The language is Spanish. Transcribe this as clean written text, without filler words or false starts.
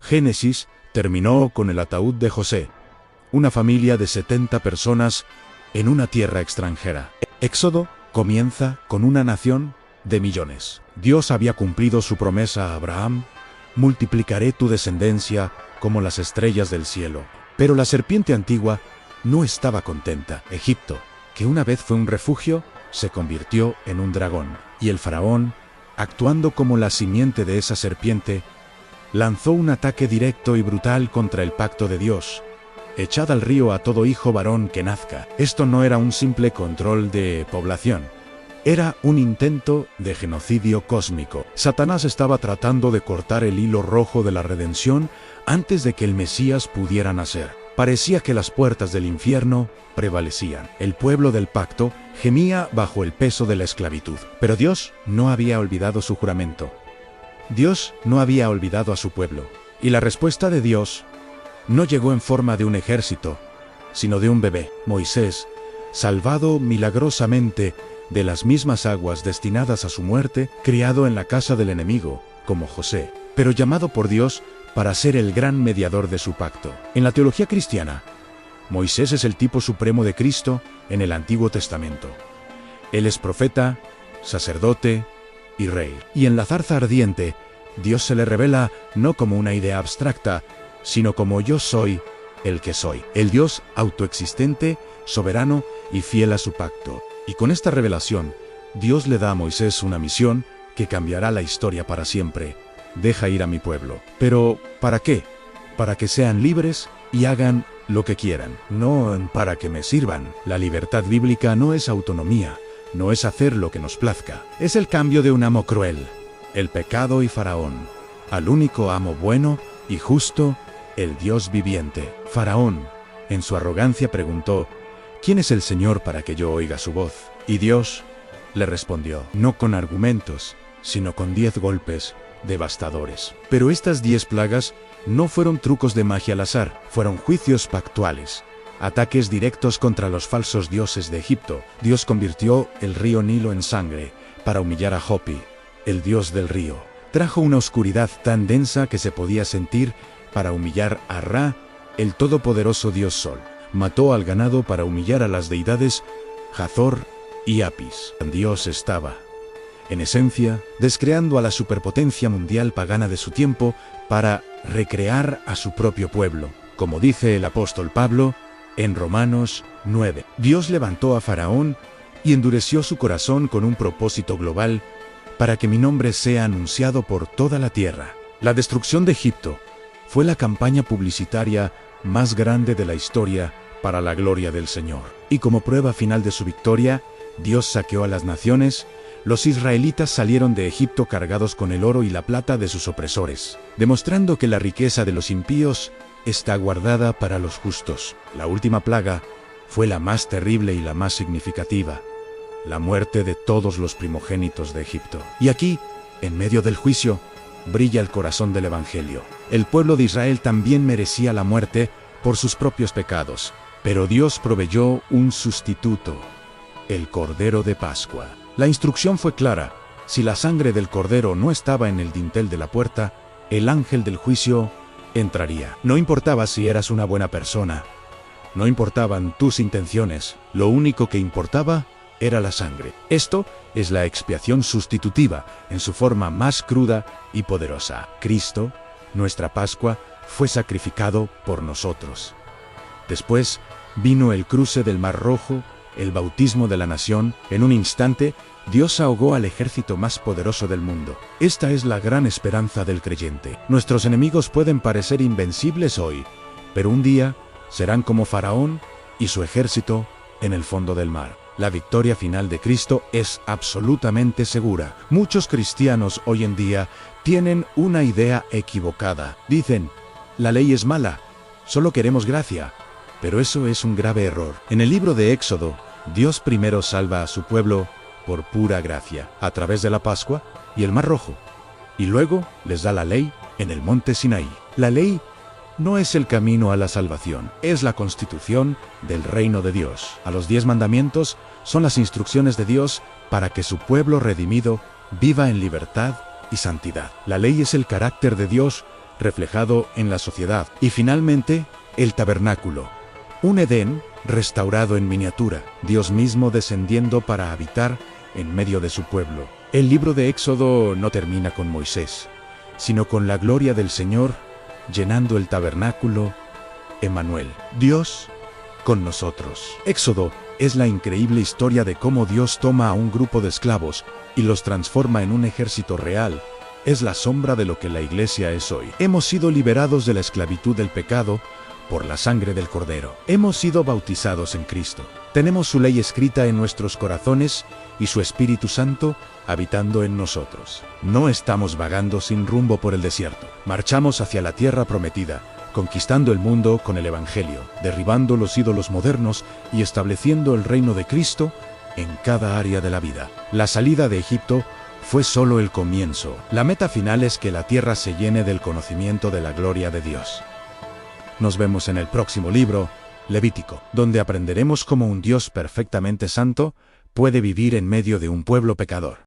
Génesis terminó con el ataúd de José, una familia de 70 personas en una tierra extranjera. Éxodo comienza con una nación de millones. Dios había cumplido su promesa a Abraham: multiplicaré tu descendencia como las estrellas del cielo. Pero la serpiente antigua no estaba contenta. Egipto, que una vez fue un refugio, se convirtió en un dragón. Y el faraón, actuando como la simiente de esa serpiente, lanzó un ataque directo y brutal contra el pacto de Dios: echad al río a todo hijo varón que nazca. Esto no era un simple control de población, era un intento de genocidio cósmico. Satanás estaba tratando de cortar el hilo rojo de la redención antes de que el Mesías pudiera nacer. Parecía que las puertas del infierno prevalecían. El pueblo del pacto gemía bajo el peso de la esclavitud. Pero Dios no había olvidado su juramento. Dios no había olvidado a su pueblo. Y la respuesta de Dios no llegó en forma de un ejército, sino de un bebé. Moisés, salvado milagrosamente de las mismas aguas destinadas a su muerte, criado en la casa del enemigo, como José, pero llamado por Dios para ser el gran mediador de su pacto. En la teología cristiana, Moisés es el tipo supremo de Cristo en el Antiguo Testamento. Él es profeta, sacerdote y rey. Y en la zarza ardiente, Dios se le revela no como una idea abstracta, sino como yo soy el que soy, el Dios autoexistente, soberano y fiel a su pacto. Y con esta revelación, Dios le da a Moisés una misión que cambiará la historia para siempre: deja ir a mi pueblo. Pero, ¿para qué? Para que sean libres y hagan lo que quieran, no para que me sirvan. La libertad bíblica no es autonomía, no es hacer lo que nos plazca. Es el cambio de un amo cruel, el pecado y Faraón, al único amo bueno y justo, el Dios viviente. Faraón, en su arrogancia, preguntó: ¿quién es el Señor para que yo oiga su voz? Y Dios le respondió, no con argumentos, sino con 10 golpes devastadores. Pero estas 10 plagas no fueron trucos de magia al azar, fueron juicios pactuales, ataques directos contra los falsos dioses de Egipto. Dios convirtió el río Nilo en sangre para humillar a Jopi, el dios del río. Trajo una oscuridad tan densa que se podía sentir para humillar a Ra, el todopoderoso dios Sol. Mató al ganado para humillar a las deidades Hathor y Apis. Dios estaba, en esencia, descreando a la superpotencia mundial pagana de su tiempo para recrear a su propio pueblo. Como dice el apóstol Pablo en Romanos 9, Dios levantó a Faraón y endureció su corazón con un propósito global para que mi nombre sea anunciado por toda la tierra. La destrucción de Egipto fue la campaña publicitaria más grande de la historia para la gloria del Señor. Y como prueba final de su victoria, Dios saqueó a las naciones. Los israelitas salieron de Egipto cargados con el oro y la plata de sus opresores, demostrando que la riqueza de los impíos está guardada para los justos. La última plaga fue la más terrible y la más significativa: la muerte de todos los primogénitos de Egipto. Y aquí, en medio del juicio, brilla el corazón del Evangelio. El pueblo de Israel también merecía la muerte por sus propios pecados, pero Dios proveyó un sustituto: el Cordero de Pascua. La instrucción fue clara: si la sangre del Cordero no estaba en el dintel de la puerta, el ángel del juicio entraría. No importaba si eras una buena persona, no importaban tus intenciones, lo único que importaba era la sangre. Esto es la expiación sustitutiva en su forma más cruda y poderosa. Cristo, nuestra Pascua, fue sacrificado por nosotros. Después vino el cruce del Mar Rojo, el bautismo de la nación. En un instante, Dios ahogó al ejército más poderoso del mundo. Esta es la gran esperanza del creyente. Nuestros enemigos pueden parecer invencibles hoy, pero un día serán como Faraón y su ejército en el fondo del mar. La victoria final de Cristo es absolutamente segura. Muchos cristianos hoy en día tienen una idea equivocada. Dicen, la ley es mala, solo queremos gracia. Pero eso es un grave error. En el libro de Éxodo, Dios primero salva a su pueblo por pura gracia, a través de la Pascua y el Mar Rojo, y luego les da la ley en el monte Sinaí. La ley no es el camino a la salvación, es la constitución del reino de Dios. A los 10 mandamientos son las instrucciones de Dios para que su pueblo redimido viva en libertad y santidad. La ley es el carácter de Dios reflejado en la sociedad. Y finalmente, el tabernáculo. Un Edén restaurado en miniatura, Dios mismo descendiendo para habitar en medio de su pueblo. El libro de Éxodo no termina con Moisés, sino con la gloria del Señor llenando el tabernáculo, Emmanuel, Dios con nosotros. Éxodo es la increíble historia de cómo Dios toma a un grupo de esclavos y los transforma en un ejército real. Es la sombra de lo que la Iglesia es hoy. Hemos sido liberados de la esclavitud del pecado por la sangre del Cordero. Hemos sido bautizados en Cristo. Tenemos su ley escrita en nuestros corazones y su Espíritu Santo habitando en nosotros. No estamos vagando sin rumbo por el desierto. Marchamos hacia la tierra prometida, conquistando el mundo con el Evangelio, derribando los ídolos modernos y estableciendo el reino de Cristo en cada área de la vida. La salida de Egipto fue solo el comienzo. La meta final es que la tierra se llene del conocimiento de la gloria de Dios. Nos vemos en el próximo libro, Levítico, donde aprenderemos cómo un Dios perfectamente santo puede vivir en medio de un pueblo pecador.